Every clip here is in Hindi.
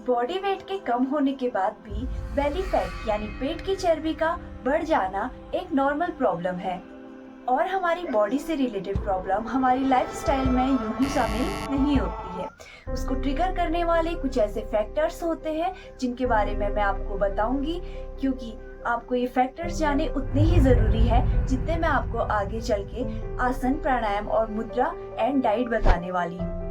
बॉडी वेट के कम होने के बाद भी बेली फैट यानी पेट की चर्बी का बढ़ जाना एक नॉर्मल प्रॉब्लम है और हमारी बॉडी से रिलेटेड प्रॉब्लम हमारी लाइफस्टाइल में यूं ही शामिल नहीं होती है। उसको ट्रिगर करने वाले कुछ ऐसे फैक्टर्स होते हैं जिनके बारे में मैं आपको बताऊंगी, क्योंकि आपको ये फैक्टर्स जाने उतने ही जरूरी है जितने मैं आपको आगे चल के आसन, प्राणायाम और मुद्रा एंड डाइट बताने वाली हूँ।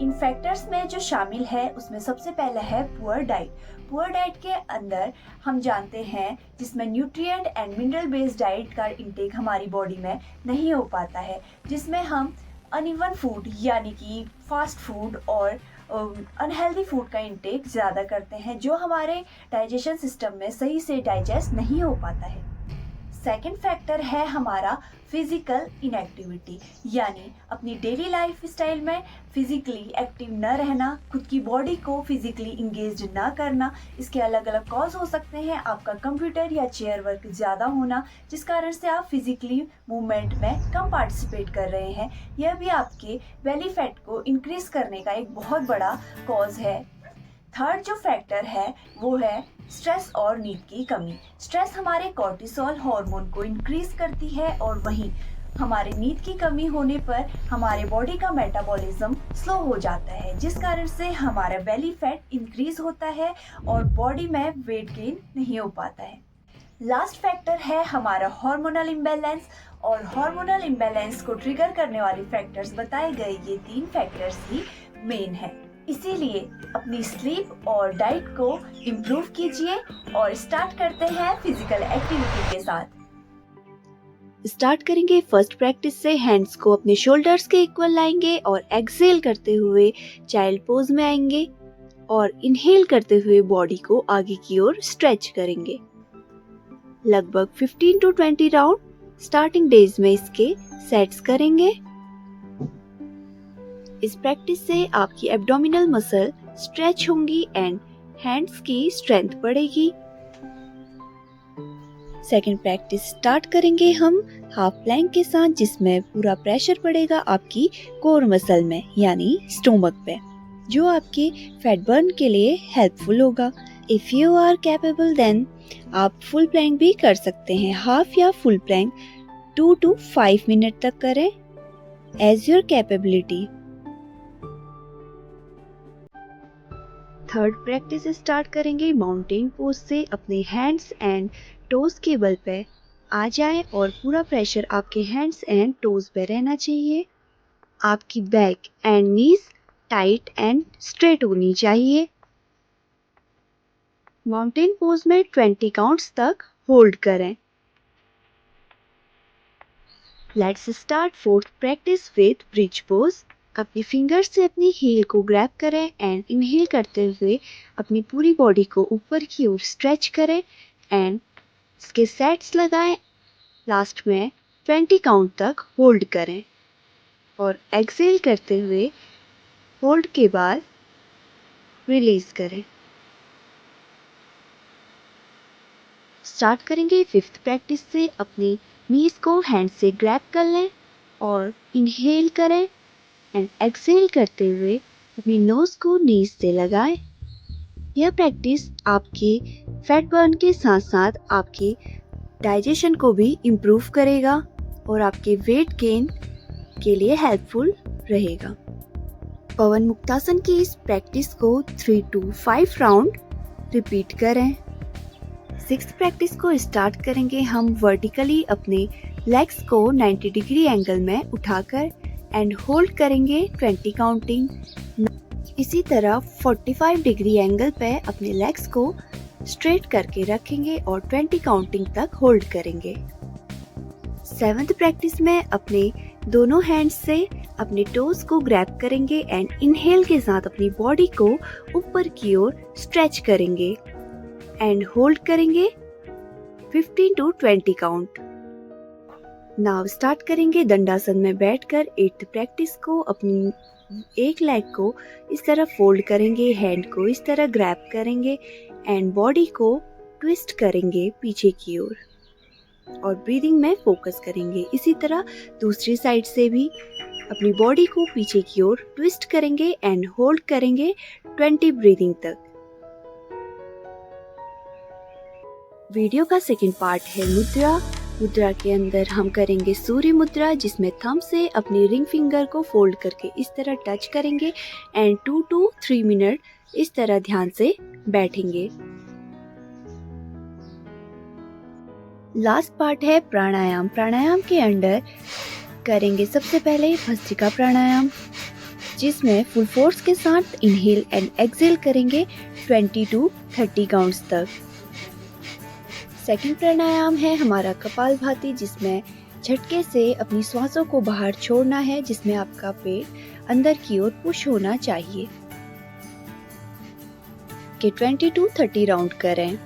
इन फैक्टर्स में जो शामिल है उसमें सबसे पहला है पुअर डाइट। पुअर डाइट के अंदर हम जानते हैं जिसमें nutrient and mineral based diet का इंटेक हमारी बॉडी में नहीं हो पाता है, जिसमें हम अनइवन फूड यानी कि फास्ट फूड और अनहेल्दी फूड का इंटेक ज़्यादा करते हैं, जो हमारे डाइजेशन सिस्टम में सही से डाइजेस्ट नहीं हो पाता है। सेकेंड फैक्टर है हमारा फिजिकल इनएक्टिविटी, यानी अपनी डेली लाइफ स्टाइल में फिजिकली एक्टिव न रहना, खुद की बॉडी को फिजिकली इंगेज ना करना। इसके अलग अलग कॉज हो सकते हैं। आपका कंप्यूटर या चेयर वर्क ज़्यादा होना, जिस कारण से आप फिजिकली मूवमेंट में कम पार्टिसिपेट कर रहे हैं, यह भी आपके बेली फैट को इंक्रीज करने का एक बहुत बड़ा कॉज है। थर्ड जो फैक्टर है वो है स्ट्रेस और नींद की कमी। स्ट्रेस हमारे कॉर्टिसोल हार्मोन को इंक्रीज करती है और वहीं हमारे नींद की कमी होने पर हमारे बॉडी का मेटाबॉलिज्म स्लो हो जाता है, जिस कारण से हमारा बेली फैट इंक्रीज होता है और बॉडी में वेट गेन नहीं हो पाता है। लास्ट फैक्टर है हमारा हार्मोनल इम्बैलेंस, और हार्मोनल इम्बैलेंस को ट्रिगर करने वाले फैक्टर्स बताए गए ये 3 फैक्टर्स ही मेन है। इसीलिए अपनी स्लीप और डाइट को इम्प्रूव कीजिए और स्टार्ट करते हैं फिजिकल एक्टिविटी के साथ। स्टार्ट करेंगे फर्स्ट प्रैक्टिस से। हैंड्स को अपने शोल्डर्स के इक्वल लाएंगे और एक्सहेल करते हुए चाइल्ड पोज में आएंगे और इनहेल करते हुए बॉडी को आगे की ओर स्ट्रेच करेंगे। लगभग 15 to 20 राउंड स्टार्टिंग डेज में इसके सेट्स करेंगे। इस प्रैक्टिस से आपकी एब्डोमिनल मसल स्ट्रेच होंगी एंड हैंड्स की स्ट्रेंथ बढ़ेगी। सेकेंड प्रैक्टिस स्टार्ट करेंगे हम हाफ प्लैंक के साथ, जिसमें पूरा प्रेशर पड़ेगा आपकी कोर मसल में यानी स्टोमक पे, जो आपके फैट बर्न के लिए हेल्पफुल होगा। If you are capable then आप फुल प्लैंक भी कर सकते हैं। हाफ या फुल प्लैंक 2 to 5 मिनट तक करें as your capability. Third practice start करेंगे माउंटेन पोज से। अपने हैंड्स एंड टोज के बल पे आ जाएं और पूरा प्रेशर आपके हैंड्स एंड टोज पे रहना चाहिए। आपकी back and knees tight and straight होनी चाहिए। माउंटेन पोज में 20 काउंट्स तक होल्ड करें। Let's start fourth practice with bridge pose. अपनी फिंगर्स से अपनी हील को ग्रैब करें एंड इनहेल करते हुए अपनी पूरी बॉडी को ऊपर की ओर स्ट्रेच करें एंड इसके सेट्स लगाएं। लास्ट में 20 काउंट तक होल्ड करें और एक्सहेल करते हुए होल्ड के बाद रिलीज करें। स्टार्ट करेंगे फिफ्थ प्रैक्टिस से। अपनी नीज को हैंड से ग्रैब कर लें और इनहेल करें एंड एक्सहेल करते हुए अपनी नोज को नीज से लगाएं। यह प्रैक्टिस आपके फैट बर्न के साथ साथ आपके डाइजेशन को भी इम्प्रूव करेगा और आपके वेट गेन के लिए हेल्पफुल रहेगा। पवन मुक्तासन की इस प्रैक्टिस को 3 to 5 राउंड रिपीट करें। सिक्स्थ प्रैक्टिस को स्टार्ट करेंगे हम वर्टिकली अपने लेग्स को 90 डिग्री एंगल में उठाकर एंड होल्ड करेंगे 20 काउंटिंग। इसी तरह 45 डिग्री एंगल पे अपने लेग्स को स्ट्रेट करके रखेंगे और 20 काउंटिंग तक होल्ड करेंगे। सेवंथ प्रैक्टिस में अपने दोनों हैंड्स से अपने टोज को ग्रैब करेंगे एंड इनहेल के साथ अपनी बॉडी को ऊपर की ओर स्ट्रेच करेंगे एंड होल्ड करेंगे 15 to 20 काउंट। नाउ स्टार्ट करेंगे दंडासन में बैठकर। 8th प्रैक्टिस को अपनी एक लेग को इस तरह फोल्ड करेंगे, हैंड को इस तरह ग्रैब करेंगे एंड बॉडी को ट्विस्ट करेंगे पीछे की ओर और ब्रीदिंग में फोकस करेंगे। इसी तरह दूसरी साइड से भी अपनी बॉडी को पीछे की ओर ट्विस्ट करेंगे एंड होल्ड करेंगे 20 ब्रीदिंग तक। वीडियो का सेकंड पार्ट है मुद्रा। मुद्रा के अंदर हम करेंगे सूर्य मुद्रा, जिसमें थंब से अपनी रिंग फिंगर को फोल्ड करके इस तरह टच करेंगे एंड 2 to 3 मिनट इस तरह ध्यान से बैठेंगे। लास्ट पार्ट है प्राणायाम। प्राणायाम के अंदर करेंगे सबसे पहले भस्त्रिका प्राणायाम, जिसमें फुल फोर्स के साथ इनहेल एंड एक्सहेल करेंगे 20 to 30 काउंट्स तक। सेकंड प्राणायाम है हमारा कपालभाति, जिसमें झटके से अपनी श्वासों को बाहर छोड़ना है, जिसमें आपका पेट अंदर की ओर पुश होना चाहिए कि 20 to 30 राउंड करें।